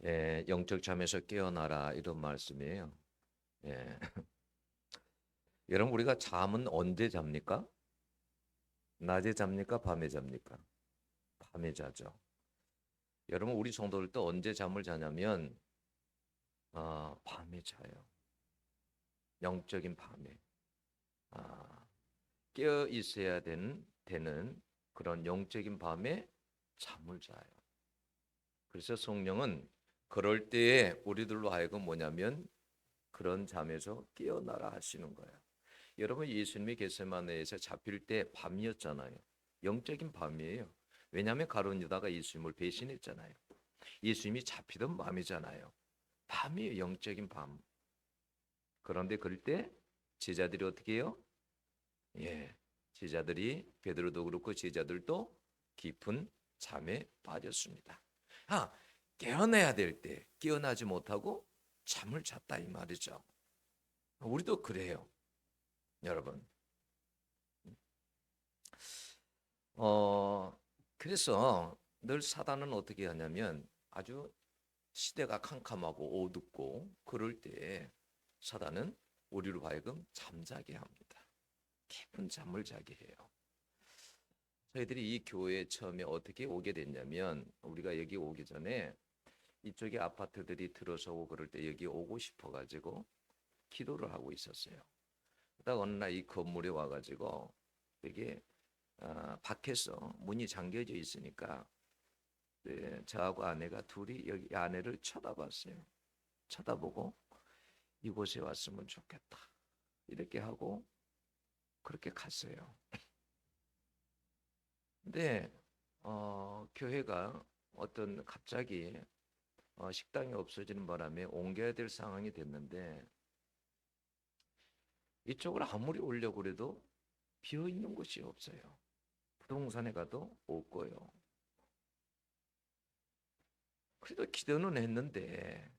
예, 영적 잠에서 깨어나라 이런 말씀이에요. 예. 여러분 우리가 잠은 언제 잡니까? 낮에 잡니까? 밤에 잡니까? 밤에 자죠. 여러분 우리 성도들도 언제 잠을 자냐면 밤에 자요. 영적인 밤에 깨어 있어야 되는 그런 영적인 밤에 잠을 자요. 그래서 성령은 그럴 때에 우리들로 하여금 뭐냐면 그런 잠에서 깨어나라 하시는 거예요. 여러분 예수님이 겟세마네에서 잡힐 때 밤이었잖아요. 영적인 밤이에요. 왜냐하면 가룟 유다가 예수님을 배신했잖아요. 예수님이 잡히던 밤이잖아요. 밤이에요. 영적인 밤. 그런데 그럴 때 제자들이 어떻게 해요? 예, 제자들이 베드로도 그렇고 제자들도 깊은 잠에 빠졌습니다. 깨어나야 될 때 깨어나지 못하고 잠을 잤다 이 말이죠. 우리도 그래요, 여러분. 그래서 늘 사단은 어떻게 하냐면 아주 시대가 캄캄하고 어둡고 그럴 때 사단은 우리로 하여금 잠자게 합니다. 깊은 잠을 자게 해요. 저희들이 이 교회에 처음에 어떻게 오게 됐냐면 우리가 여기 오기 전에 이쪽에 아파트들이 들어서고 그럴 때 여기 오고 싶어가지고 기도를 하고 있었어요. 그러다 어느 날 이 건물에 와가지고 이게 밖에서 문이 잠겨져 있으니까 네, 저하고 아내가 둘이 여기 아내를 쳐다봤어요. 쳐다보고 이곳에 왔으면 좋겠다. 이렇게 하고 그렇게 갔어요. 근데 교회가 어떤 갑자기 식당이 없어지는 바람에 옮겨야 될 상황이 됐는데 이쪽을 아무리 오려고 그래도 비어 있는 곳이 없어요. 부동산에 가도 없고요. 그래도 기도는 했는데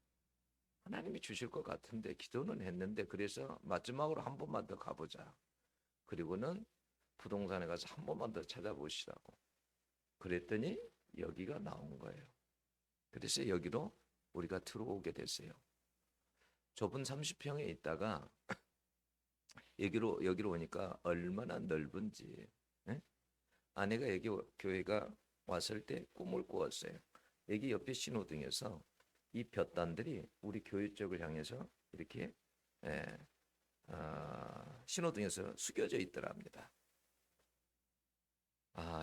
하나님이 주실 것 같은데 기도는 했는데 그래서 마지막으로 한 번만 더 가보자. 그리고는 부동산에 가서 한 번만 더 찾아보시라고. 그랬더니 여기가 나온 거예요. 그래서 여기로 우리가 들어오게 됐어요. 좁은 30평에 있다가 여기로 오니까 얼마나 넓은지. 예? 아내가 여기 교회가 왔을 때 꿈을 꾸었어요. 여기 옆에 신호등에서 이 볕단들이 우리 교회 쪽을 향해서 이렇게 예, 신호등에서 숙여져 있더랍니다.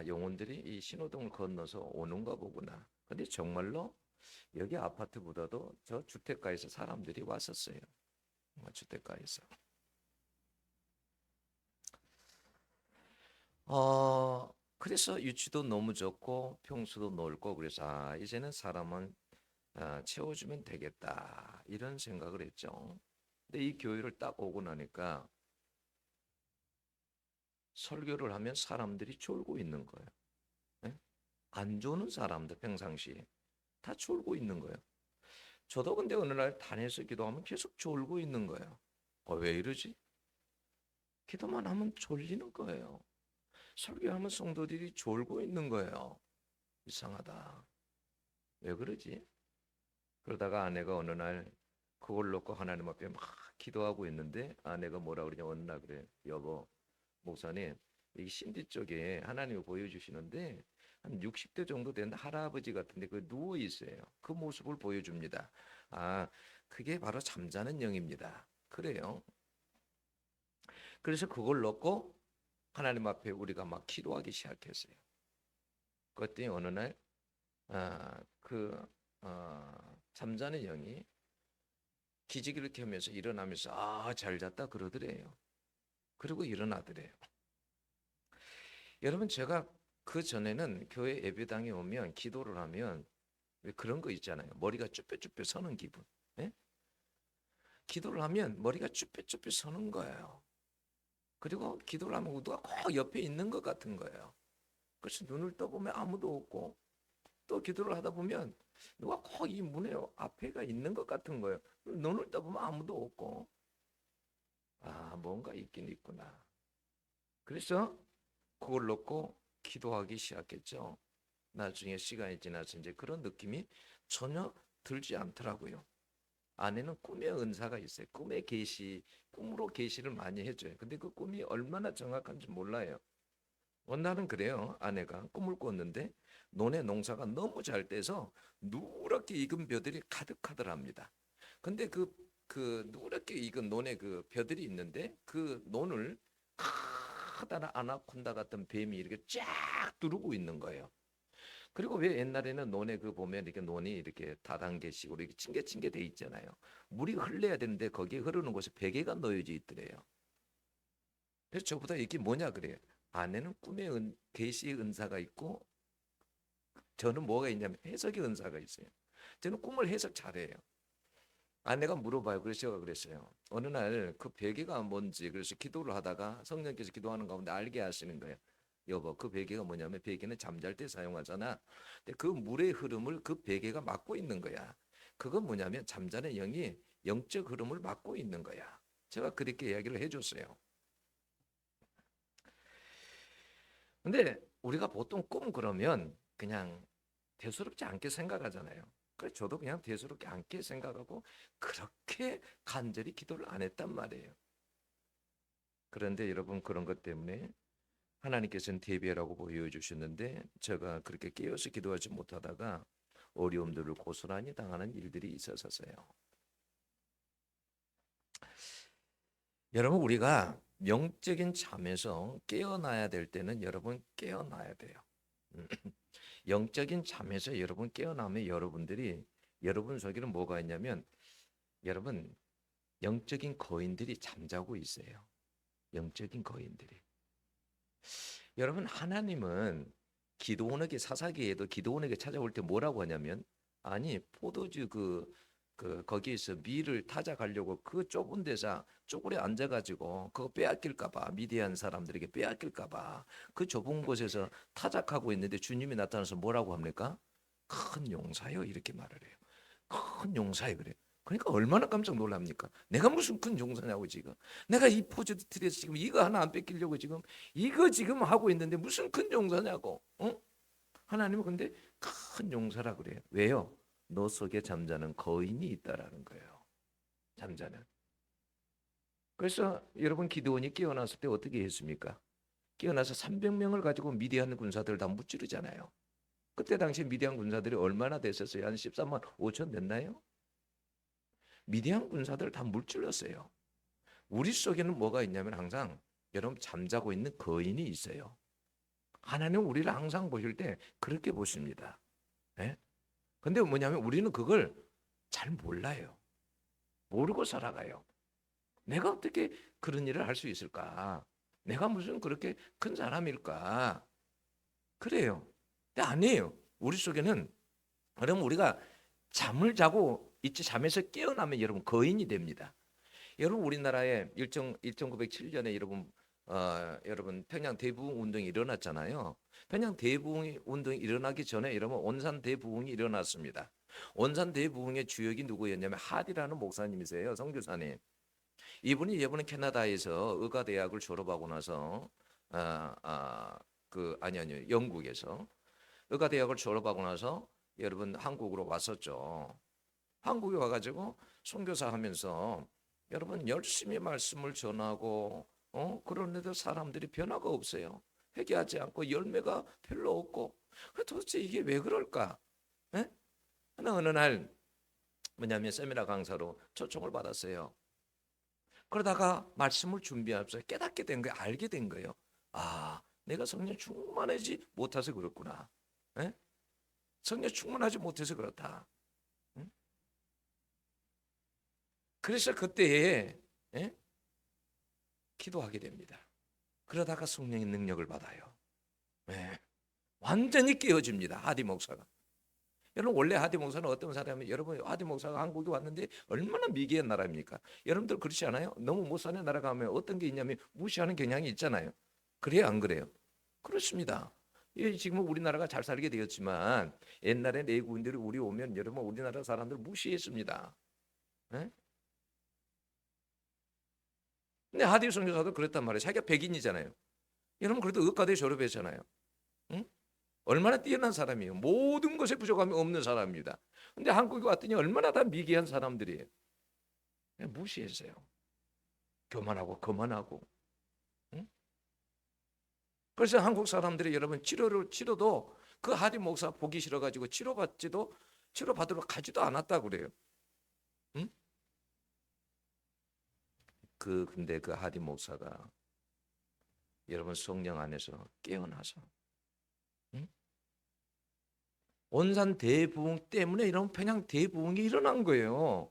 영혼들이 이 신호등을 건너서 오는가 보구나. 근데 정말로 여기 아파트보다도 저 주택가에서 사람들이 왔었어요. 주택가에서. 그래서 유치도 너무 좋고 평수도 넓고 그래서 이제는 사람은 채워주면 되겠다 이런 생각을 했죠. 근데 이 교회를 딱 오고 나니까 설교를 하면 사람들이 졸고 있는 거예요. 예? 안 조는 사람들 평상시에 다 졸고 있는 거예요. 저도 근데 어느 날 단에서 기도하면 계속 졸고 있는 거예요. 왜 이러지? 기도만 하면 졸리는 거예요. 설교하면 성도들이 졸고 있는 거예요. 이상하다. 왜 그러지? 그러다가 아내가 어느 날 그걸 놓고 하나님 앞에 막 기도하고 있는데 아내가 뭐라 그러냐 어느 날 그래. 여보, 목사님, 이 신디 쪽에 하나님이 보여주시는데 한 60대 정도 된 할아버지 같은데 그 누워 있어요. 그 모습을 보여줍니다. 그게 바로 잠자는 영입니다. 그래요. 그래서 그걸 놓고 하나님 앞에 우리가 막 기도하기 시작했어요. 그랬더니 어느 날 그 잠자는 영이 기지개를 켜면서 일어나면서 잘 잤다 그러더래요. 그리고 일어나더래요. 여러분 제가 그 전에는 교회 예배당에 오면 기도를 하면 왜 그런 거 있잖아요. 머리가 쭈뼛쭈뼛 서는 기분. 예? 기도를 하면 머리가 쭈뼛쭈뼛 서는 거예요. 그리고 기도를 하면 누가 꼭 옆에 있는 것 같은 거예요. 그래서 눈을 떠보면 아무도 없고 또 기도를 하다 보면 누가 꼭 이 문에 앞에가 있는 것 같은 거예요. 눈을 떠보면 아무도 없고 뭔가 있긴 있구나. 그래서 그걸 놓고 기도하기 시작했죠. 나중에 시간이 지나서 이제 그런 느낌이 전혀 들지 않더라고요. 아내는 꿈의 은사가 있어요. 꿈의 계시, 꿈으로 계시를 많이 해줘요. 근데 그 꿈이 얼마나 정확한지 몰라요. 어느 날은 그래요. 아내가 꿈을 꿨는데 논의 농사가 너무 잘 돼서 누렇게 익은 벼들이 가득하더랍니다. 근데 그 누렇게 익은 논에 그 벼들이 있는데 그 논을 커다란 아나콘다 같은 뱀이 이렇게 쫙 두르고 있는 거예요. 그리고 왜 옛날에는 논에 그 보면 이렇게 논이 이렇게 다단계식으로 이렇게 층계층계 돼 있잖아요. 물이 흘러야 되는데 거기에 흐르는 곳에 베개가 놓여져 있더래요. 그래서 저보다 이게 뭐냐 그래요. 아내는 꿈의 계시의 은사가 있고 저는 뭐가 있냐면 해석의 은사가 있어요. 저는 꿈을 해석 잘해요. 아내가 물어봐요. 그래서 제가 그랬어요. 어느 날 그 베개가 뭔지 그래서 기도를 하다가 성령께서 기도하는 가운데 알게 하시는 거예요. 여보, 그 베개가 뭐냐면 베개는 잠잘 때 사용하잖아. 근데 그 물의 흐름을 그 베개가 막고 있는 거야. 그건 뭐냐면 잠자는 영이 영적 흐름을 막고 있는 거야. 제가 그렇게 이야기를 해줬어요. 근데 우리가 보통 꿈 그러면 그냥 대수롭지 않게 생각하잖아요. 그래서 저도 그냥 대수롭지 않게 생각하고 그렇게 간절히 기도를 안 했단 말이에요. 그런데 여러분 그런 것 때문에 하나님께서는 대비라고 보여주셨는데 제가 그렇게 깨어서 기도하지 못하다가 어려움들을 고스란히 당하는 일들이 있었어요. 여러분 우리가 영적인 잠에서 깨어나야 될 때는 여러분 깨어나야 돼요. 영적인 잠에서 여러분 깨어나면 여러분들이 여러분 속에는 뭐가 있냐면 여러분 영적인 거인들이 잠자고 있어요. 영적인 거인들이. 여러분 하나님은 기드온에게 사사기에도 기드온에게 찾아올 때 뭐라고 하냐면 아니 포도주 거기에서 밀을 타작하려고 그 좁은 데서 쪼그려 앉아가지고 그거 빼앗길까봐 미디안 사람들에게 빼앗길까봐 그 좁은 곳에서 타작하고 있는데 주님이 나타나서 뭐라고 합니까? 큰 용사요 이렇게 말을 해요. 큰 용사요 그래. 그러니까 얼마나 깜짝 놀랍니까? 내가 무슨 큰 용사냐고 지금. 내가 이 포즈드 트레스 지금 이거 하나 안 뺏기려고 지금 이거 지금 하고 있는데 무슨 큰 용사냐고. 어? 하나님은 근데 큰 용사라 그래요. 왜요? 너 속에 잠자는 거인이 있다라는 거예요. 잠자는. 그래서 여러분 기드온이 깨어났을 때 어떻게 했습니까? 깨어나서 300명을 가지고 미디안 군사들 다 무찌르잖아요. 그때 당시 미디안 군사들이 얼마나 됐었어요? 한 13만 5천 됐나요? 미디안 군사들 다 물질렀어요. 우리 속에는 뭐가 있냐면 항상 여러분 잠자고 있는 거인이 있어요. 하나님 우리를 항상 보실 때 그렇게 보십니다. 예? 근데 뭐냐면 우리는 그걸 잘 몰라요. 모르고 살아가요. 내가 어떻게 그런 일을 할 수 있을까? 내가 무슨 그렇게 큰 사람일까? 그래요. 근데 아니에요. 우리 속에는 그러면 우리가 잠을 자고 있지 잠에서 깨어나면 여러분 거인이 됩니다. 여러분 우리나라에 1907년에 여러분 평양 대부흥 운동이 일어났잖아요. 평양 대부흥 운동이 일어나기 전에 여러분 온산 대부흥이 일어났습니다. 온산 대부흥의 주역이 누구였냐면 하디라는 목사님이세요. 선교사님. 이분이 이번에 캐나다에서 의과대학을 졸업하고 나서 아니요 영국에서 의과대학을 졸업하고 나서 여러분 한국으로 왔었죠. 한국에 와가지고 선교사 하면서 여러분 열심히 말씀을 전하고 그런데도 사람들이 변화가 없어요. 회개하지 않고 열매가 별로 없고 도대체 이게 왜 그럴까? 에? 어느 날 뭐냐면 세미나 강사로 초청을 받았어요. 그러다가 말씀을 준비하면서 깨닫게 된 거예요. 알게 된 거예요. 아, 내가 성령 충만하지 못해서 그렇구나. 에? 성령 충만하지 못해서 그렇다. 응? 그래서 그때에 기도하게 됩니다. 그러다가 성령의 능력을 받아요. 네. 완전히 깨어집니다. 하디 목사가. 여러분 원래 하디 목사는 어떤 사람이 여러분 하디 목사가 한국에 왔는데 얼마나 미개한 나라입니까? 여러분들 그렇지 않아요? 너무 못 사는 나라 가면 어떤 게 있냐면 무시하는 경향이 있잖아요. 그래요 안 그래요? 그렇습니다. 지금 우리나라가 잘 살게 되었지만 옛날에 내국인들이 우리 오면 여러분 우리나라 사람들 무시했습니다. 네? 근데 하디 선교사도 그랬단 말이에요. 자기가 백인이잖아요. 여러분 그래도 의과대 졸업했잖아요. 응? 얼마나 뛰어난 사람이에요. 모든 것에 부족함이 없는 사람입니다. 근데 한국에 왔더니 얼마나 다 미개한 사람들이에요. 그냥 무시했어요. 교만하고 거만하고. 응? 그래서 한국 사람들이 여러분 치료도 그 하디 목사 보기 싫어가지고 치료받으러 가지도 않았다고 그래요. 응? 근데 그 하디 목사가 여러분 성령 안에서 깨어나서, 응? 온산 대부흥 때문에 이런 평양 대부흥이 일어난 거예요.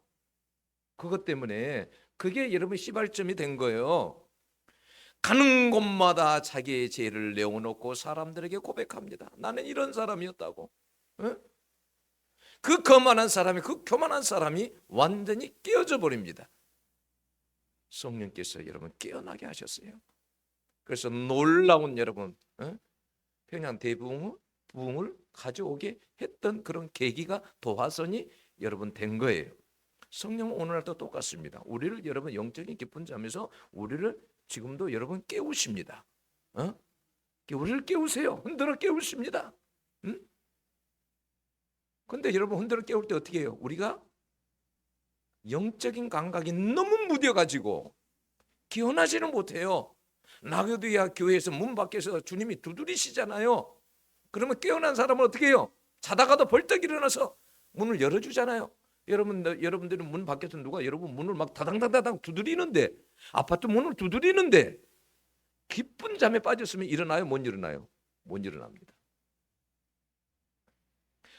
그것 때문에 그게 여러분 시발점이 된 거예요. 가는 곳마다 자기의 죄를 내어놓고 사람들에게 고백합니다. 나는 이런 사람이었다고. 응? 그 거만한 사람이, 그 교만한 사람이 완전히 깨어져 버립니다. 성령께서 여러분 깨어나게 하셨어요. 그래서 놀라운 여러분, 평양 대부흥을 가져오게 했던 그런 계기가 도화선이 여러분 된 거예요. 성령은 오늘날도 똑같습니다. 우리를 여러분 영적인 깊은 잠에서 우리를 지금도 여러분 깨우십니다. 우리를 깨우세요. 흔들어 깨우십니다. 근데 여러분 흔들어 깨울 때 어떻게 해요? 우리가 영적인 감각이 너무 무뎌가지고 기원하지는 못해요. 나교두야 교회에서 문 밖에서 주님이 두드리시잖아요. 그러면 깨어난 사람은 어떻게 해요? 자다가도 벌떡 일어나서 문을 열어주잖아요. 여러분들은 문 밖에서 누가 여러분 문을 막 다당다당 두드리는데, 아파트 문을 두드리는데 깊은 잠에 빠졌으면 일어나요? 못 일어나요? 못 일어납니다.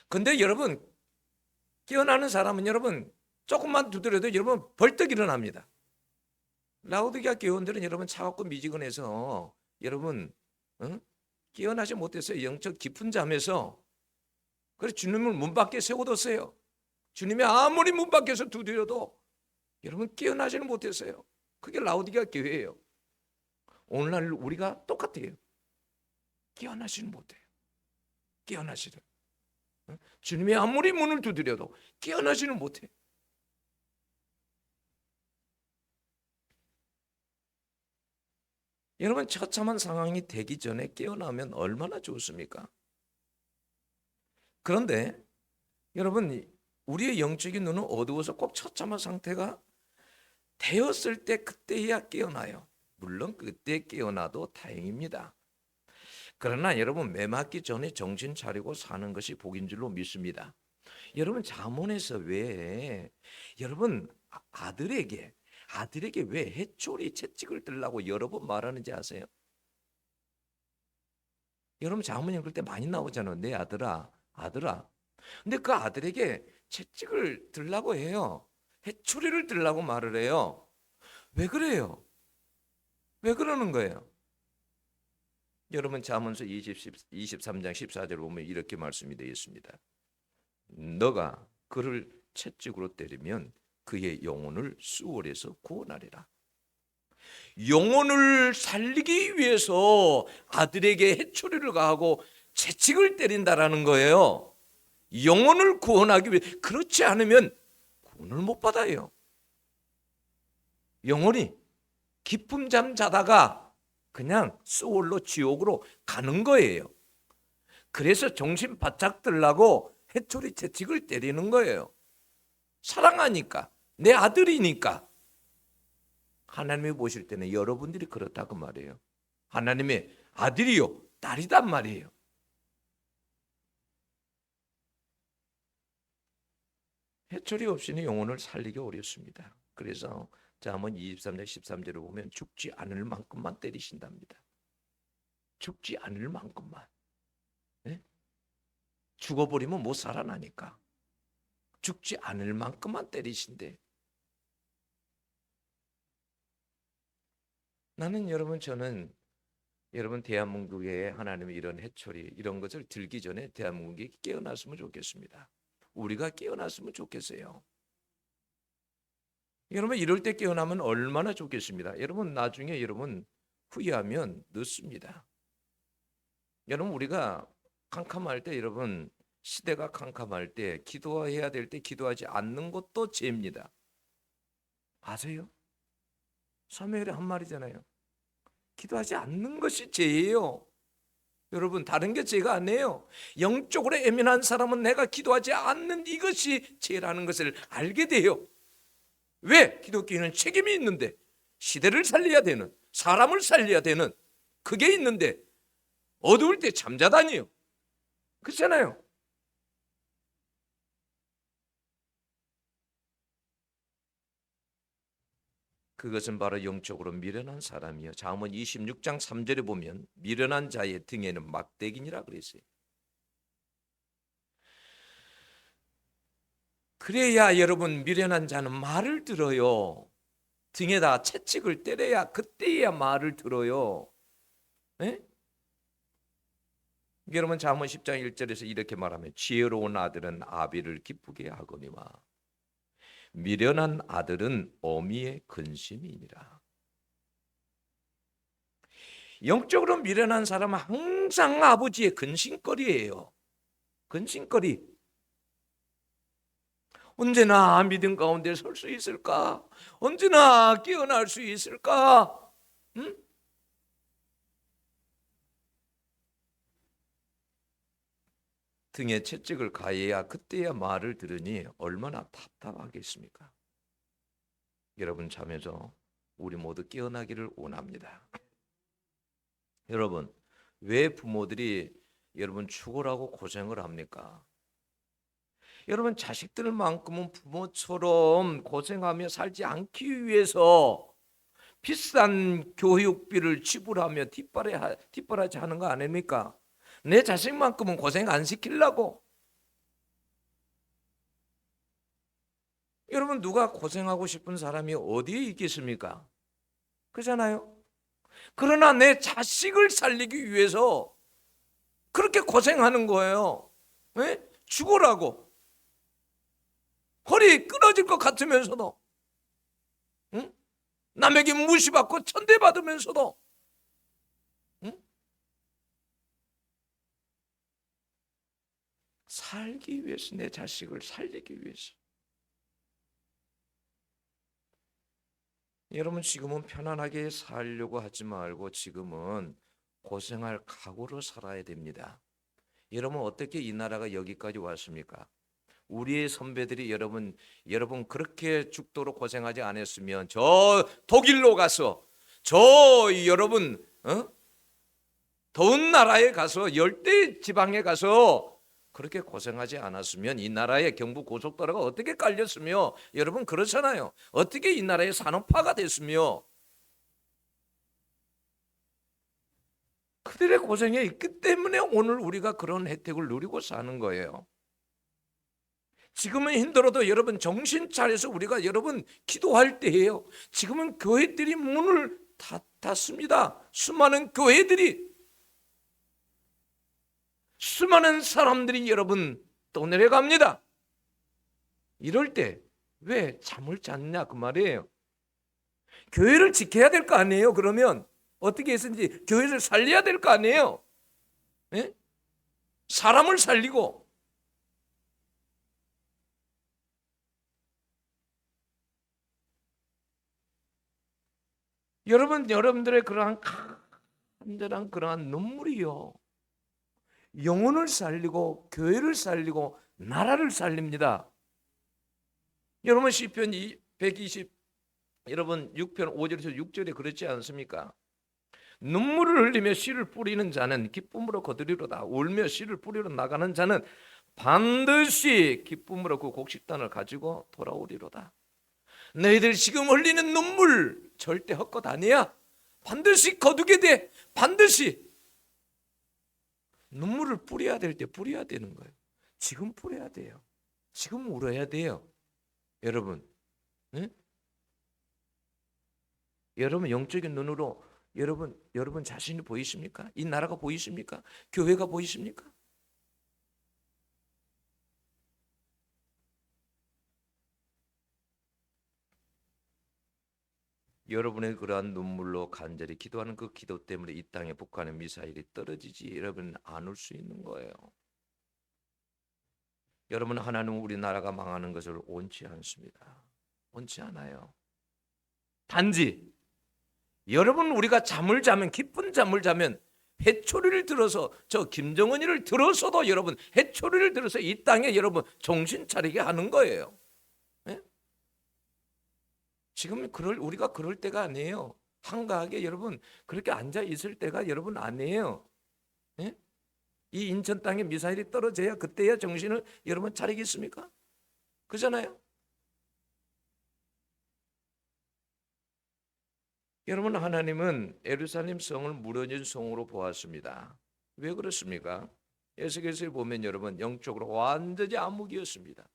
근데 여러분 깨어나는 사람은 여러분 조금만 두드려도 여러분 벌떡 일어납니다. 라오디게아 교원들은 여러분 차갑고 미지근해서 여러분 깨어나지 못했어요. 영적 깊은 잠에서. 그래서 주님을 문 밖에 세워뒀어요. 주님이 아무리 문 밖에서 두드려도 여러분 깨어나지는 못했어요. 그게 라오디게아 교회예요. 오늘날 우리가 똑같아요. 깨어나지는 못해요. 깨어나지는. 주님이 아무리 문을 두드려도 깨어나지는 못해요. 여러분 처참한 상황이 되기 전에 깨어나면 얼마나 좋습니까? 그런데 여러분 우리의 영적인 눈은 어두워서 꼭 처참한 상태가 되었을 때 그때야 깨어나요. 물론 그때 깨어나도 다행입니다. 그러나 여러분 매맞기 전에 정신 차리고 사는 것이 복인 줄로 믿습니다. 여러분 잠언에서 왜 여러분 아들에게 왜 해초리 채찍을 들라고 여러 번 말하는지 아세요? 여러분 잠언 읽을 때 많이 나오잖아요. 내 아들아. 근데 그 아들에게 채찍을 들라고 해요. 해초리를 들라고 말을 해요. 왜 그래요? 왜 그러는 거예요? 여러분 잠언서 23장 14절 보면 이렇게 말씀이 되어 있습니다. 너가 그를 채찍으로 때리면 그의 영혼을 수월에서 구원하리라. 영혼을 살리기 위해서 아들에게 해초리를 가하고 채찍을 때린다라는 거예요. 영혼을 구원하기 위해. 그렇지 않으면 구원을 못 받아요. 영혼이 깊은 잠 자다가 그냥 소울로 지옥으로 가는 거예요. 그래서 정신 바짝 들라고 해초리 채찍을 때리는 거예요. 사랑하니까, 내 아들이니까. 하나님이 보실 때는 여러분들이 그렇다고 말이에요. 하나님의 아들이요 딸이단 말이에요. 해초리 없이는 영혼을 살리기 어렵습니다. 그래서 잠언 23장 13절을 보면 죽지 않을 만큼만 때리신답니다. 죽지 않을 만큼만. 네? 죽어버리면 못 살아나니까 죽지 않을 만큼만 때리신대. 저는 여러분 대한민국에 하나님의 이런 해초리 이런 것을 들기 전에 대한민국이 깨어났으면 좋겠습니다. 우리가 깨어났으면 좋겠어요. 여러분 이럴 때 깨어나면 얼마나 좋겠습니다. 여러분 나중에 여러분 후회하면 늦습니다. 여러분 우리가 캄캄할 때 여러분 시대가 캄캄할 때 기도해야 될 때 기도하지 않는 것도 죄입니다. 아세요? 사무엘의 한 말이잖아요. 기도하지 않는 것이 죄예요. 여러분, 다른 게 죄가 아니에요. 영적으로 예민한 사람은 내가 기도하지 않는 이것이 죄라는 것을 알게 돼요. 왜? 기독교인은 책임이 있는데, 시대를 살려야 되는, 사람을 살려야 되는 그게 있는데 어두울 때 잠자다니요. 그렇잖아요. 그것은 바로 영적으로 미련한 사람이요. 잠언 26장 3절에 보면 미련한 자의 등에는 막대기니라 그랬어요. 그래야 여러분, 미련한 자는 말을 들어요. 등에다 채찍을 때려야 그때야 말을 들어요. 네? 여러분, 잠언 10장 1절에서 이렇게 말하면 지혜로운 아들은 아비를 기쁘게 하거니와 미련한 아들은 어미의 근심이니라. 영적으로 미련한 사람은 항상 아버지의 근심거리예요. 근심거리. 언제나 믿음 가운데 설 수 있을까? 언제나 깨어날 수 있을까? 응? 등에 채찍을 가해야 그때야 말을 들으니 얼마나 답답하겠습니까? 여러분, 잠에서 우리 모두 깨어나기를 원합니다. 여러분, 왜 부모들이 여러분 죽으라고 고생을 합니까? 여러분, 자식들만큼은 부모처럼 고생하며 살지 않기 위해서 비싼 교육비를 지불하며 뒷바라지 하는 거 아닙니까? 내 자식만큼은 고생 안 시키려고. 여러분, 누가 고생하고 싶은 사람이 어디에 있겠습니까? 그렇잖아요. 그러나 내 자식을 살리기 위해서 그렇게 고생하는 거예요. 네? 죽으라고. 허리 끊어질 것 같으면서도, 응? 남에게 무시받고 천대받으면서도, 응? 살기 위해서, 내 자식을 살리기 위해서. 여러분, 지금은 편안하게 살려고 하지 말고 지금은 고생할 각오로 살아야 됩니다. 여러분, 어떻게 이 나라가 여기까지 왔습니까? 우리의 선배들이 여러분 그렇게 죽도록 고생하지 않았으면 저 독일로 가서 저 여러분 더운 나라에 가서 열대 지방에 가서 그렇게 고생하지 않았으면 이 나라의 경부 고속도로가 어떻게 깔렸으며, 여러분 그렇잖아요. 어떻게 이 나라의 산업화가 됐으며, 그들의 고생에 있기 때문에 오늘 우리가 그런 혜택을 누리고 사는 거예요. 지금은 힘들어도 여러분 정신 차려서 우리가 여러분 기도할 때예요. 지금은 교회들이 문을 닫았습니다. 수많은 교회들이, 수많은 사람들이 여러분 떠내려갑니다. 이럴 때 왜 잠을 잤냐 그 말이에요. 교회를 지켜야 될 거 아니에요. 그러면 어떻게 해서든지 교회를 살려야 될 거 아니에요. 네? 사람을 살리고. 여러분들의 그러한 간절한 그러한 눈물이요, 영혼을 살리고 교회를 살리고 나라를 살립니다. 여러분, 시편 120 여러분 6편 5절에서 6절에 그렇지 않습니까? 눈물을 흘리며 씨를 뿌리는 자는 기쁨으로 거두리로다. 울며 씨를 뿌리러 나가는 자는 반드시 기쁨으로 그 곡식단을 가지고 돌아오리로다. 너희들 지금 흘리는 눈물 절대 헛것 아니야. 반드시 거두게 돼. 반드시 눈물을 뿌려야 될 때 뿌려야 되는 거예요. 지금 뿌려야 돼요. 지금 울어야 돼요. 여러분, 네? 여러분 영적인 눈으로 여러분 자신이 보이십니까? 이 나라가 보이십니까? 교회가 보이십니까? 여러분의 그러한 눈물로 간절히 기도하는 그 기도 때문에 이 땅에 북한의 미사일이 떨어지지 여러분 안 올 수 있는 거예요. 여러분, 하나님은 우리나라가 망하는 것을 원치 않습니다. 원치 않아요. 단지 여러분, 우리가 잠을 자면, 깊은 잠을 자면 해초리를 들어서 저 김정은이를 들어서도 여러분 해초리를 들어서 이 땅에 여러분 정신 차리게 하는 거예요. 예? 지금 우리가 그럴 때가 아니에요. 한가하게 여러분 그렇게 앉아 있을 때가 여러분 아니에요. 예? 이 인천 땅에 미사일이 떨어져야 그때야 정신을 여러분 차리겠습니까? 그잖아요. 여러분 하나님은 예루살렘 성을 무너진 성으로 보았습니다. 왜 그렇습니까? 에스겔서에 보면 여러분 영적으로 완전히 암흑이었습니다.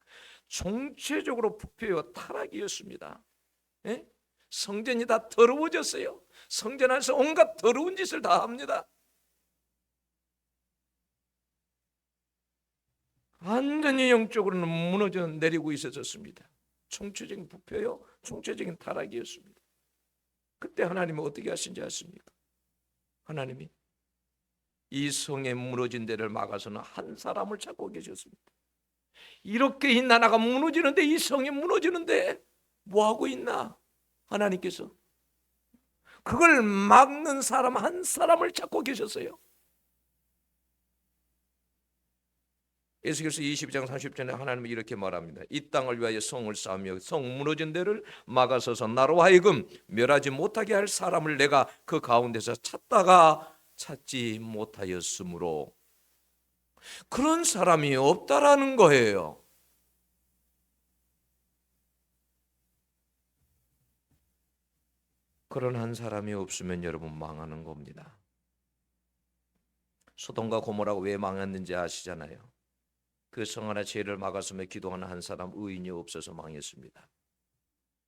총체적으로 부패와 타락이었습니다. 예? 성전이 다 더러워졌어요. 성전 안에서 온갖 더러운 짓을 다 합니다. 완전히 영적으로는 무너져 내리고 있었습니다. 총체적인 부패요, 총체적인 타락이었습니다. 그때 하나님은 어떻게 하신지 아십니까? 하나님이 이 성에 무너진 데를 막아서는 한 사람을 찾고 계셨습니다. 이렇게 이 나라가 무너지는데, 이 성이 무너지는데 뭐 하고 있나? 하나님께서 그걸 막는 사람 한 사람을 찾고 계셨어요. 에스겔서 22장 30절에 하나님은 이렇게 말합니다. 이 땅을 위하여 성을 쌓으며 성 무너진 데를 막아서서 나로 하여금 멸하지 못하게 할 사람을 내가 그 가운데서 찾다가 찾지 못하였으므로, 그런 사람이 없다라는 거예요. 그런 한 사람이 없으면 여러분 망하는 겁니다. 소돔과 고모라가 왜 망했는지 아시잖아요. 그 성 안에 죄를 막았으며 기도하는 한 사람 의인이 없어서 망했습니다.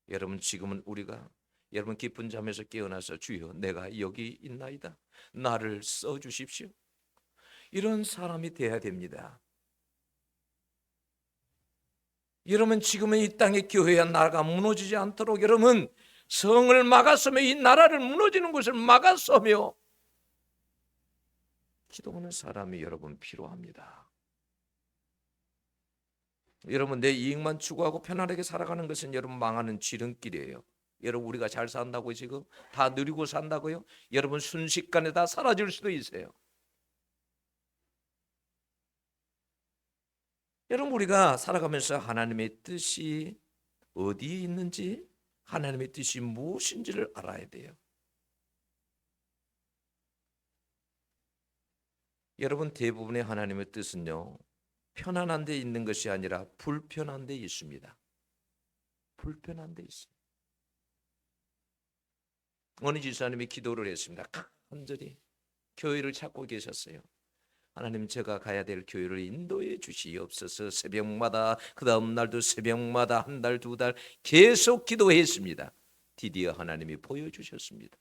여러분 지금은 우리가 여러분 깊은 잠에서 깨어나서 주여 내가 여기 있나이다, 나를 써주십시오, 이런 사람이 돼야 됩니다. 여러분 지금은 이 땅의 교회와 나라가 무너지지 않도록 여러분 성을 막았으며 이 나라를 무너지는 것을 막았으며 기도하는 사람이 여러분 필요합니다. 여러분 내 이익만 추구하고 편안하게 살아가는 것은 여러분 망하는 지름길이에요. 여러분 우리가 잘 산다고 지금 다 누리고 산다고요? 여러분 순식간에 다 사라질 수도 있어요. 여러분 우리가 살아가면서 하나님의 뜻이 어디에 있는지, 하나님의 뜻이 무엇인지를 알아야 돼요. 여러분 대부분의 하나님의 뜻은요, 편안한 데 있는 것이 아니라 불편한 데 있습니다. 불편한 데 있어요. 어느 집사님이 기도를 했습니다. 간절히 교회를 찾고 계셨어요. 하나님 제가 가야 될 교회를 인도해 주시옵소서. 새벽마다 그 다음 날도 새벽마다 한 달, 두 달 계속 기도했습니다. 드디어 하나님이 보여주셨습니다.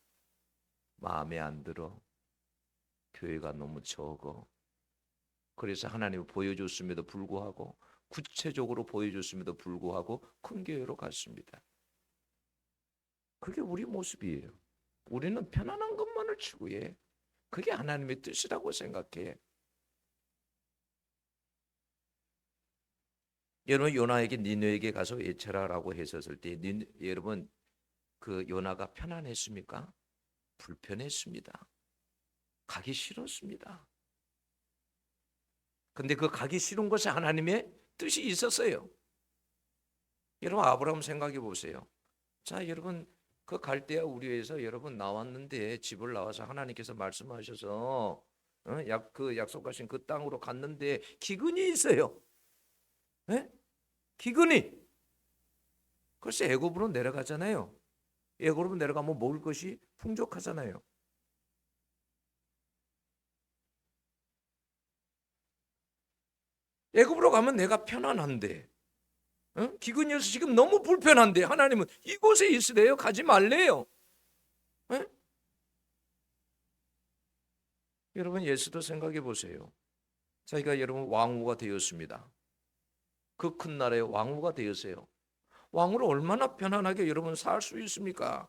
마음에 안 들어. 교회가 너무 적어. 그래서 하나님이 보여줬음에도 불구하고, 구체적으로 보여줬음에도 불구하고 큰 교회로 갔습니다. 그게 우리 모습이에요. 우리는 편안한 것만을 추구해. 그게 하나님의 뜻이라고 생각해. 여러분 요나에게 니느웨에게 가서 외쳐라라고 했었을 때 여러분 그 요나가 편안했습니까? 불편했습니다. 가기 싫었습니다. 근데 그 가기 싫은 것에 하나님의 뜻이 있었어요. 여러분 아브라함 생각해 보세요. 자 여러분 그 갈대아 우리에서 여러분 나왔는데, 집을 나와서 하나님께서 말씀하셔서 그 약속하신 그 땅으로 갔는데 기근이 있어요. 네? 기근이. 글쎄 애굽으로 내려가잖아요. 애굽으로 내려가면 먹을 것이 풍족하잖아요. 애굽으로 가면 내가 편안한데, 기근이어서 지금 너무 불편한데 하나님은 이곳에 있으래요? 가지 말래요? 에? 여러분 예수도 생각해 보세요. 자기가 여러분 왕후가 되었습니다. 그 큰 나라의 왕후가 되었어요. 왕으로 얼마나 편안하게 여러분 살 수 있습니까?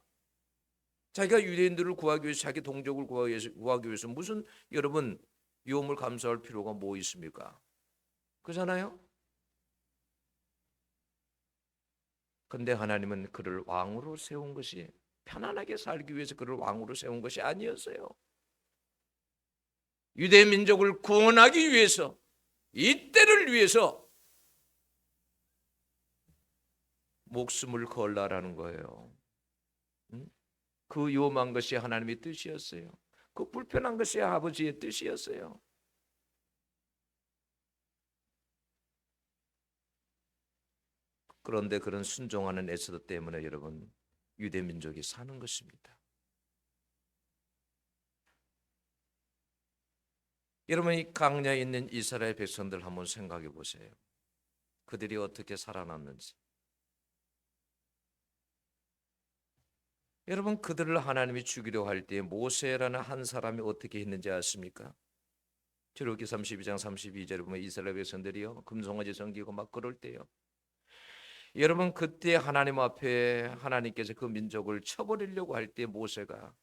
자기가 유대인들을 구하기 위해서, 자기 동족을 구하기 위해서 무슨 여러분 위험을 감수할 필요가 뭐 있습니까? 그렇잖아요? 근데 하나님은 그를 왕으로 세운 것이 편안하게 살기 위해서 그를 왕으로 세운 것이 아니었어요. 유대 민족을 구원하기 위해서, 이 때를 위해서 목숨을 걸라라는 거예요. 그 위험한 것이 하나님의 뜻이었어요. 그 불편한 것이 아버지의 뜻이었어요. 그런데 그런 순종하는 에스더 때문에 여러분, 유대 민족이 사는 것입니다. 여러분, 이 광야에 있는 이스라엘 백성들 한번 생각해 보세요. 그들이 어떻게 살아남는지. 여러분, 그들을 하나님이 죽이려 할 때 모세라는 한 사람이 어떻게 했는지 아십니까? 출애굽기 32장 32절에 보면 이스라엘 백성들이요, 금송아지 섬기고 막 그럴 때요, 여러분, 그때 하나님 앞에 하나님께서 그 민족을 쳐버리려고 할 때 모세가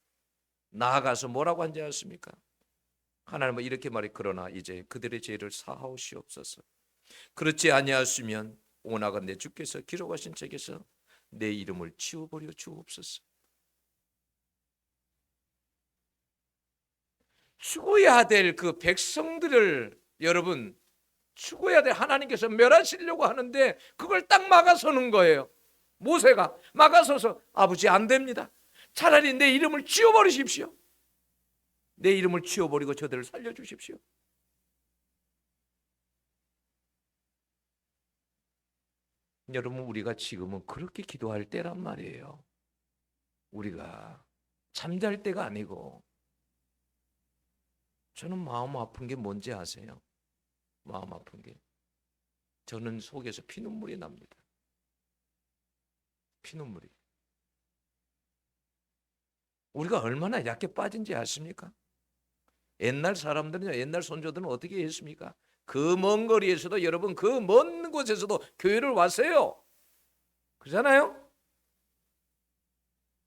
나아가서 뭐라고 한지 아십니까? 하나님은 이렇게 말해, 그러나 이제 그들의 죄를 사하옵시옵소서. 그렇지 아니하시면 오나간내 주께서 기록하신 책에서 내 이름을 지워버려 주옵소서. 죽어야 될 그 백성들을 여러분, 죽어야 될 하나님께서 멸하시려고 하는데 그걸 딱 막아서는 거예요. 모세가 막아서서 아버지 안 됩니다. 차라리 내 이름을 지워버리십시오. 내 이름을 지워버리고 저들을 살려주십시오. 여러분, 우리가 지금은 그렇게 기도할 때란 말이에요. 우리가 잠잘 때가 아니고. 저는 마음 아픈 게 뭔지 아세요? 마음 아픈 게, 저는 속에서 피눈물이 납니다. 피눈물이. 우리가 얼마나 약해 빠진지 아십니까? 옛날 사람들은요, 옛날 선조들은 어떻게 했습니까? 그 먼 거리에서도, 여러분, 그 먼 곳에서도 교회를 왔어요. 그렇잖아요?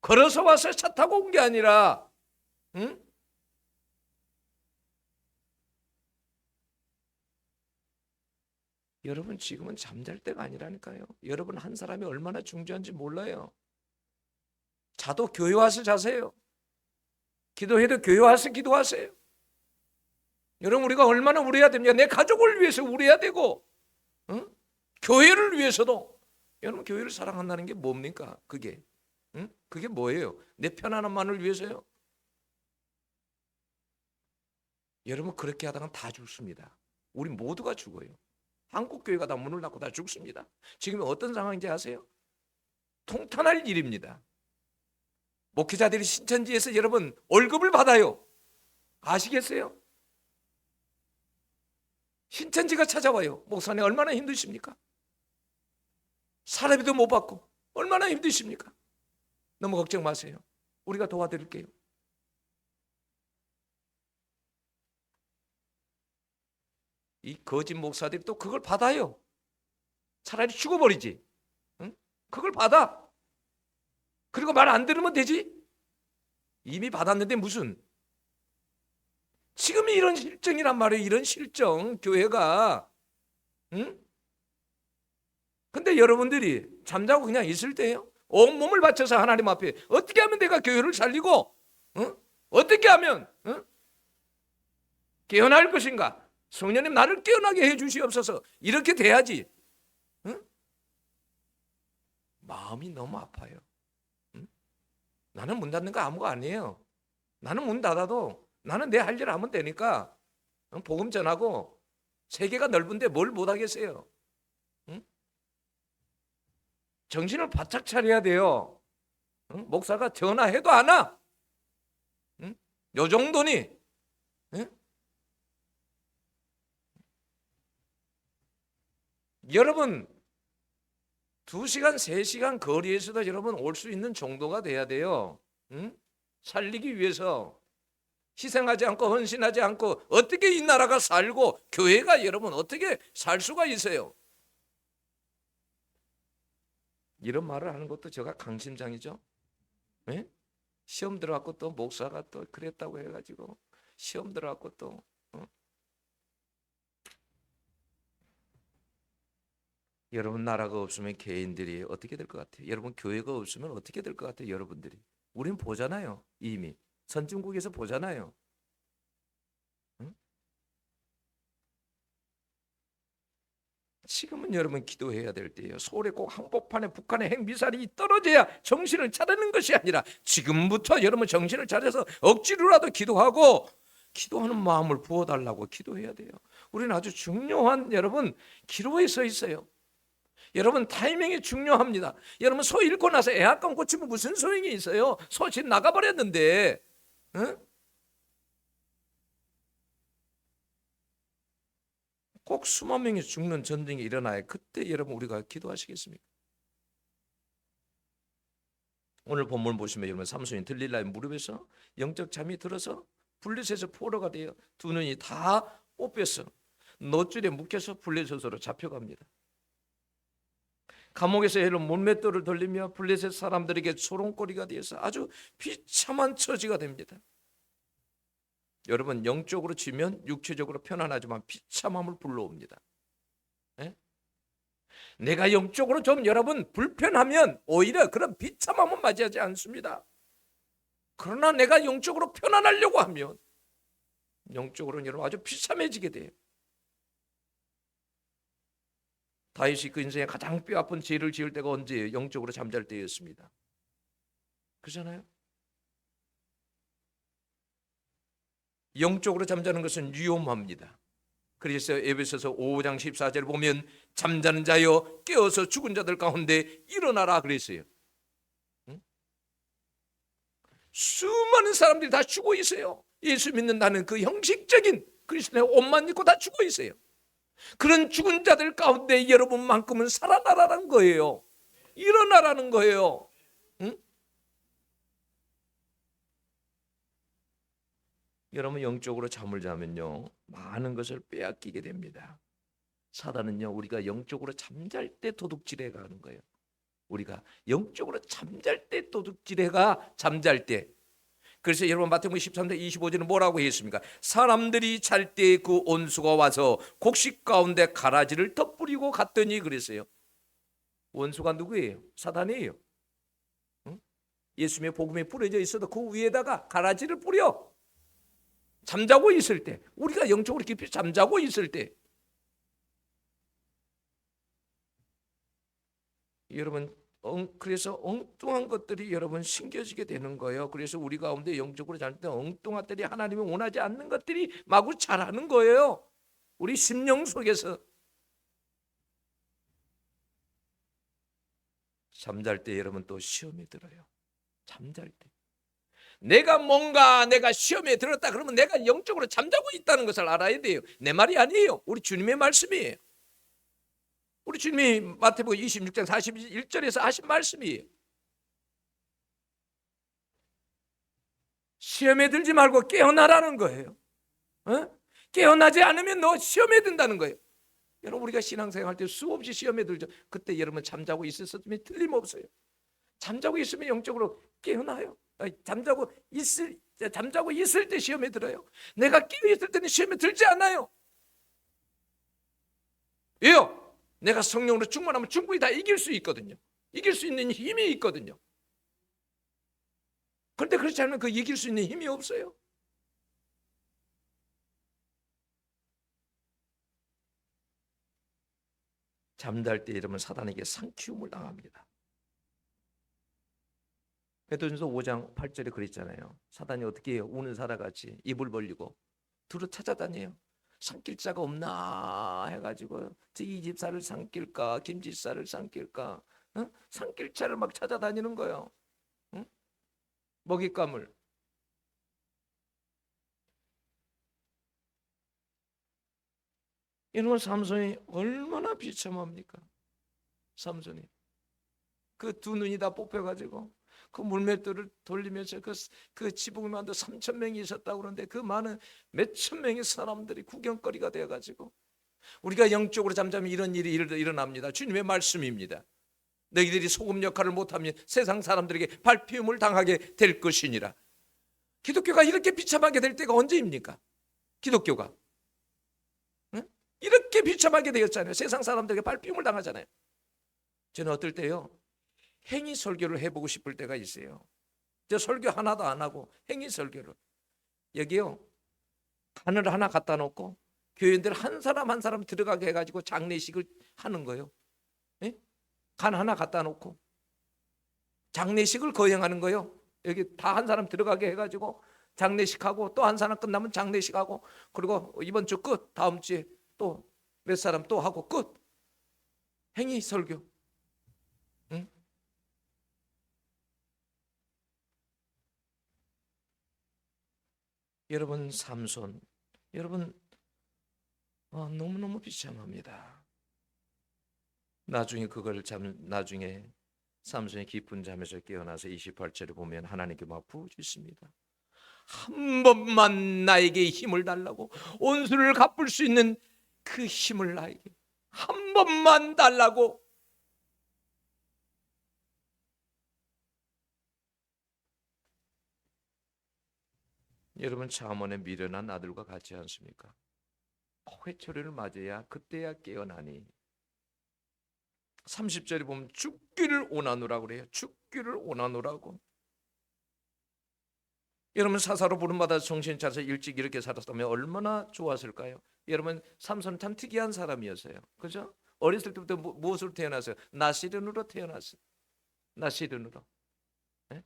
걸어서 와서 차 타고 온 게 아니라, 응? 여러분, 지금은 잠잘 때가 아니라니까요. 여러분, 한 사람이 얼마나 중요한지 몰라요. 자도 교회 와서 자세요. 기도해도 교회 와서 기도하세요. 여러분, 우리가 얼마나 우려해야 됩니까? 내 가족을 위해서 우려해야 되고, 응? 교회를 위해서도. 여러분, 교회를 사랑한다는 게 뭡니까? 그게, 응? 그게 뭐예요? 내 편안함만을 위해서요? 여러분, 그렇게 하다가 다 죽습니다. 우리 모두가 죽어요. 한국 교회가 다 문을 닫고 다 죽습니다. 지금 어떤 상황인지 아세요? 통탄할 일입니다. 목회자들이 신천지에서 여러분 월급을 받아요. 아시겠어요? 신천지가 찾아와요. 목사님 얼마나 힘드십니까? 사례비도 못 받고 얼마나 힘드십니까? 너무 걱정 마세요. 우리가 도와드릴게요. 이 거짓 목사들이 또 그걸 받아요. 차라리 죽어버리지. 응? 그걸 받아. 그리고 말 안 들으면 되지. 이미 받았는데 무슨. 지금이 이런 실정이란 말이에요. 이런 실정. 교회가. 응? 근데 여러분들이 잠자고 그냥 있을 때요, 온몸을 바쳐서 하나님 앞에 어떻게 하면 내가 교회를 살리고, 응? 어떻게 하면, 응? 깨어날 것인가? 성령님 나를 깨어나게 해 주시옵소서. 이렇게 돼야지. 응? 마음이 너무 아파요. 응? 나는 문 닫는 거 아무거 아니에요. 나는 문 닫아도 나는 내 할 일을 하면 되니까, 응? 복음 전하고. 세계가 넓은데 뭘 못하겠어요. 응? 정신을 바짝 차려야 돼요. 응? 목사가 전화해도 안 와. 응? 요 정도니. 응? 여러분 2시간 3시간 거리에서도 여러분 올 수 있는 정도가 돼야 돼요. 응? 살리기 위해서 희생하지 않고 헌신하지 않고 어떻게 이 나라가 살고 교회가 여러분 어떻게 살 수가 있어요? 이런 말을 하는 것도 제가 강심장이죠. 예? 시험 들어갖고 또 목사가 또 그랬다고 해가지고 시험 들어갖고 또, 여러분, 나라가 없으면 개인들이 어떻게 될 것 같아요? 여러분, 교회가 없으면 어떻게 될 것 같아요? 여러분들이. 우린 보잖아요. 이미 선진국에서 보잖아요. 응? 지금은 여러분 기도해야 될 때예요. 서울에 꼭 한복판에 북한의 핵미사일이 떨어져야 정신을 차리는 것이 아니라 지금부터 여러분 정신을 차려서 억지로라도 기도하고 기도하는 마음을 부어달라고 기도해야 돼요. 우리는 아주 중요한 여러분 기로에 서 있어요. 여러분 타이밍이 중요합니다. 여러분 소 잃고 나서 애학강 고치면 무슨 소용이 있어요? 소 집 나가버렸는데, 응? 꼭 수만 명이 죽는 전쟁이 일어나야 그때 여러분 우리가 기도하시겠습니까? 오늘 본문 보시면 여러분 삼손이 들릴라의 무릎에서 영적 잠이 들어서 블레셋에서 포로가 되어 두 눈이 다 뽑혀서 놋줄에 묶여서 블레셋으로 잡혀갑니다. 감옥에서 여러분 문맷돌을 돌리며 블레셋 사람들에게 소롱거리가 되어서 아주 비참한 처지가 됩니다. 여러분 영적으로 지면 육체적으로 편안하지만 비참함을 불러옵니다. 네? 내가 영적으로 좀 여러분 불편하면 오히려 그런 비참함은 맞이하지 않습니다. 그러나 내가 영적으로 편안하려고 하면 영적으로는 여러분 아주 비참해지게 돼요. 다윗이 그 인생에 가장 뼈아픈 죄를 지을 때가 언제예요? 영적으로 잠잘 때였습니다. 그렇잖아요? 영적으로 잠자는 것은 위험합니다. 그래서 에베소서 5장 14절 보면 잠자는 자여 깨어서 죽은 자들 가운데 일어나라 그랬어요. 응? 수많은 사람들이 다 죽어 있어요. 예수 믿는다는 그 형식적인 그리스도의 옷만 입고 다 죽어 있어요. 그런 죽은 자들 가운데 여러분만큼은 살아나라는 거예요. 일어나라는 거예요. 응? 여러분 영적으로 잠을 자면요 많은 것을 빼앗기게 됩니다. 사단은요 우리가 영적으로 잠잘 때 도둑질해 가는 거예요. 우리가 영적으로 잠잘 때 도둑질해가 잠잘 때. 그래서 여러분 마태복음 13장 25절은 뭐라고 했습니까? 사람들이 잘 때 그 원수가 와서 곡식 가운데 가라지를 덧뿌리고 갔더니 그랬어요. 원수가 누구예요? 사단이에요. 응? 예수님의 복음이 뿌려져 있어도 그 위에다가 가라지를 뿌려. 잠자고 있을 때, 우리가 영적으로 깊이 잠자고 있을 때, 여러분 그래서 엉뚱한 것들이 여러분 심겨지게 되는 거예요. 그래서 우리 가운데 영적으로 잘 때 엉뚱한 것들이 하나님이 원하지 않는 것들이 마구 자라는 거예요. 우리 심령 속에서. 잠잘 때 여러분 또 시험이 들어요. 잠잘 때 내가 시험에 들었다 그러면 내가 영적으로 잠자고 있다는 것을 알아야 돼요. 내 말이 아니에요. 우리 주님의 말씀이에요. 우리 주님이 마태복음 26장 41절에서 하신 말씀이에요. 시험에 들지 말고 깨어나라는 거예요. 어? 깨어나지 않으면 너 시험에 든다는 거예요. 여러분 우리가 신앙생활 할 때 수없이 시험에 들죠. 그때 여러분 잠자고 있었으면 틀림없어요. 잠자고 있으면 영적으로 깨어나요. 잠자고 있을 때 시험에 들어요. 내가 깨어 있을 때는 시험에 들지 않아요. 왜요? 내가 성령으로 충만하면 충분히 다 이길 수 있거든요. 이길 수 있는 힘이 있거든요. 그런데 그렇지 않으면 그 이길 수 있는 힘이 없어요. 잠잘 때 이러면 사단에게 상키움을 당합니다. 베드로전서 5장 8절에 그랬잖아요. 사단이 어떻게 해요? 우는 사람같이 입을 벌리고 두루 찾아다녀요. 삼킬 자가 없나 해가지고 이 집사를 삼킬까 김 집사를 삼킬까 삼킬 자를 막 찾아다니는 거예요. 응? 먹잇감을. 이런 삼손이 얼마나 비참합니까? 삼손이 그 두 눈이 다 뽑혀가지고 그 물맷돌을 돌리면서 그 지붕만도 3,000명이 있었다고 그러는데 그 많은 몇천 명의 사람들이 구경거리가 되어가지고 우리가 영적으로 잠자면 이런 일이 일어납니다. 주님의 말씀입니다. 너희들이 소금 역할을 못하면 세상 사람들에게 발피움을 당하게 될 것이니라. 기독교가 이렇게 비참하게 될 때가 언제입니까? 기독교가 응? 이렇게 비참하게 되었잖아요. 세상 사람들에게 발피움을 당하잖아요. 저는 어떨 때요 행위 설교를 해보고 싶을 때가 있어요. 저 설교 하나도 안 하고 행위 설교를. 여기요 하늘 하나 갖다 놓고 교인들 한 사람 한 사람 들어가게 해가지고 장례식을 하는 거예요. 예? 간 하나 갖다 놓고 장례식을 거행하는 거예요. 여기 다 한 사람 들어가게 해가지고 장례식하고 또 한 사람 끝나면 장례식하고 그리고 이번 주 끝, 다음 주에 또 몇 사람 또 하고 끝. 행위 설교. 응? 여러분 삼손, 여러분 너무너무 비참합니다. 나중에 나중에 삼손이 깊은 잠에서 깨어나서 28절에 보면 하나님께 막 부르짖습니다. 한 번만 나에게 힘을 달라고, 온수를 갚을 수 있는 그 힘을 나에게 한 번만 달라고. 여러분 잠언에 미련한 아들과 같지 않습니까? 회초리를 맞아야 그때야 깨어나니. 30절에 보면 죽기를 원하노라고 그래요. 죽기를 원하노라고. 여러분 사사로 부름받아 정신 차려서 일찍 이렇게 살았다면 얼마나 좋았을까요? 여러분 삼손은 참 특이한 사람이었어요. 그죠? 어렸을 때부터 무엇으로 태어났어요? 나시른으로 태어났어요. 나시른으로. 네?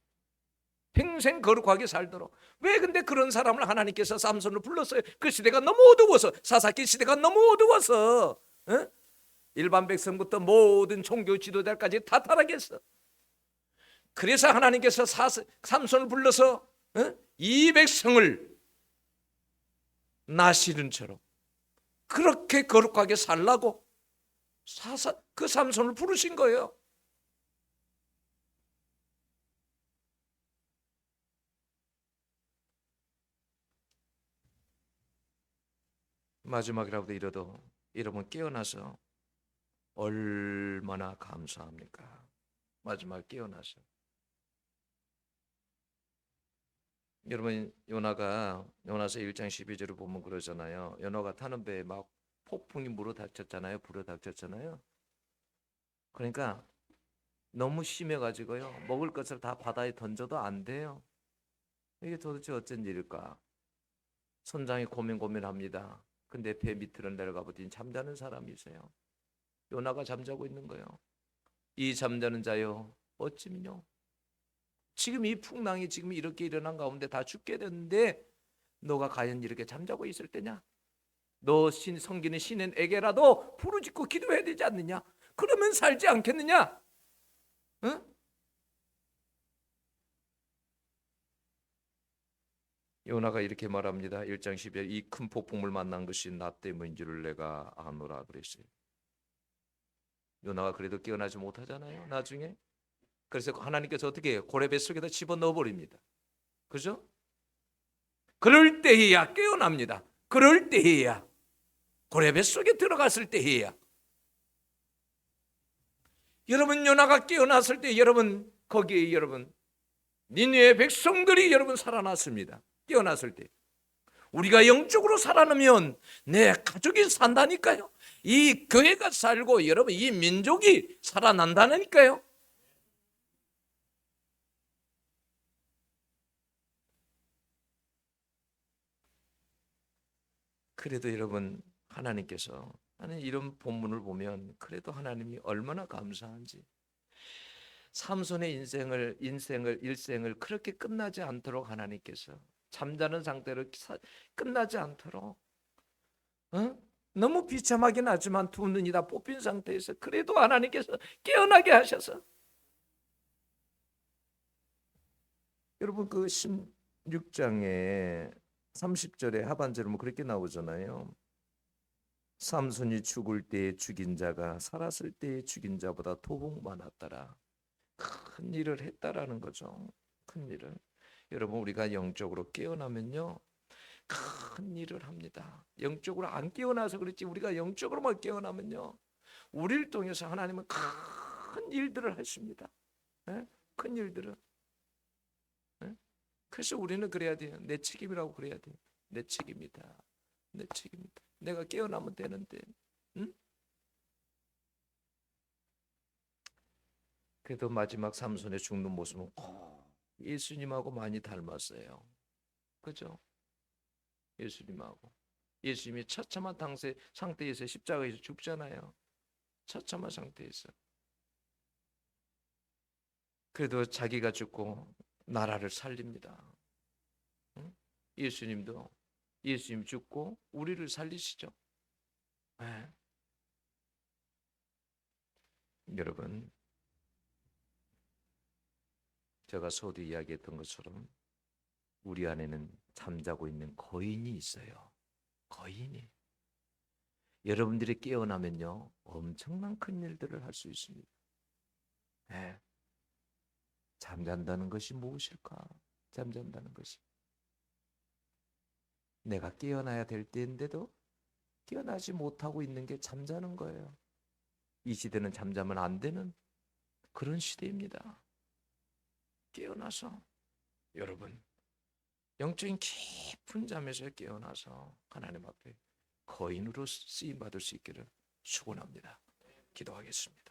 평생 거룩하게 살도록. 왜 근데 그런 사람을 하나님께서 삼손을 불렀어요? 그 시대가 너무 어두워서, 사사기 시대가 너무 어두워서, 네? 일반 백성부터 모든 종교 지도자까지 다 타락했어. 그래서 하나님께서 삼손을 불러서 이 백성을 나시른처럼 그렇게 거룩하게 살라고 그 삼손을 부르신 거예요. 마지막이라고도 이러도 여러분 깨어나서 얼마나 감사합니까? 마지막 깨어나서. 여러분 요나서 1장 12절을 보면 그러잖아요. 요나가 타는 배에 막 폭풍이 물어닥쳤잖아요. 불어닥쳤잖아요. 그러니까 너무 심해가지고요. 먹을 것을 다 바다에 던져도 안 돼요. 이게 도대체 어쩐 일일까? 선장이 고민합니다. 근데 배 밑으로 내려가 보더니 잠자는 사람이 있어요. 요나가 잠자고 있는 거예요. 이 잠자는 자요 어찌미뇨. 지금 이 풍랑이 지금 이렇게 일어난 가운데 다 죽게 됐는데 너가 과연 이렇게 잠자고 있을 때냐? 너 섬기는 신에게라도 부르짖고 기도해야 되지 않느냐? 그러면 살지 않겠느냐? 응? 요나가 이렇게 말합니다. 1장 10절 이 큰 폭풍을 만난 것이 나 때문인 줄을 내가 아노라 그랬어요. 요나가 그래도 깨어나지 못하잖아요. 나중에. 그래서 하나님께서 어떻게 해요? 고래 뱃속에다 집어넣어 버립니다. 그죠? 그럴 때에야 깨어납니다. 그럴 때에야 고래 뱃속에 들어갔을 때에야. 여러분 요나가 깨어났을 때 여러분 거기에 여러분 니느웨 백성들이 여러분 살아났습니다. 깨어났을 때. 우리가 영적으로 살아나면 내 가족이 산다니까요. 이 교회가 살고 여러분 이 민족이 살아난다니까요. 그래도 여러분 하나님께서 이런 본문을 보면 그래도 하나님이 얼마나 감사한지. 삼손의 일생을 그렇게 끝나지 않도록 하나님께서 잠자는 상태로 끝나지 않도록 너무 비참하긴 하지만 두 눈이 다 뽑힌 상태에서 그래도 하나님께서 깨어나게 하셔서 여러분 그 16장에 30절에 하반절은 그렇게 나오잖아요. 삼손이 죽을 때에 죽인 자가 살았을 때에 죽인 자보다 더욱 많았더라. 큰 일을 했다라는 거죠. 큰 일을. 여러분 우리가 영적으로 깨어나면요 큰 일을 합니다. 영적으로 안 깨어나서 그렇지 우리가 영적으로만 깨어나면요 우리를 통해서 하나님은 큰 일들을 하십니다. 네? 큰 일들을. 네? 그래서 우리는 그래야 돼요. 내 책임이라고 그래야 돼요. 내 책임이다. 내 책임이다. 내가 깨어나면 되는데. 응? 그래도 마지막 삼손의 죽는 모습은 예수님하고 많이 닮았어요. 그죠? 예수님하고. 예수님이 처참한 상태에서 십자가에서 죽잖아요. 처참한 상태에서. 그래도 자기가 죽고 나라를 살립니다. 응? 예수님도 예수님 죽고 우리를 살리시죠. 네. 여러분, 제가 서두 이야기했던 것처럼 우리 안에는 잠자고 있는 거인이 있어요. 거인이. 여러분들이 깨어나면요, 엄청난 큰 일들을 할 수 있습니다. 네. 잠잔다는 것이 무엇일까? 잠잔다는 것이. 내가 깨어나야 될 때인데도 깨어나지 못하고 있는 게 잠자는 거예요. 이 시대는 잠자면 안 되는 그런 시대입니다. 깨어나서 여러분 영적인 깊은 잠에서 깨어나서 하나님 앞에 거인으로 쓰임 받을 수 있기를 축원합니다. 기도하겠습니다.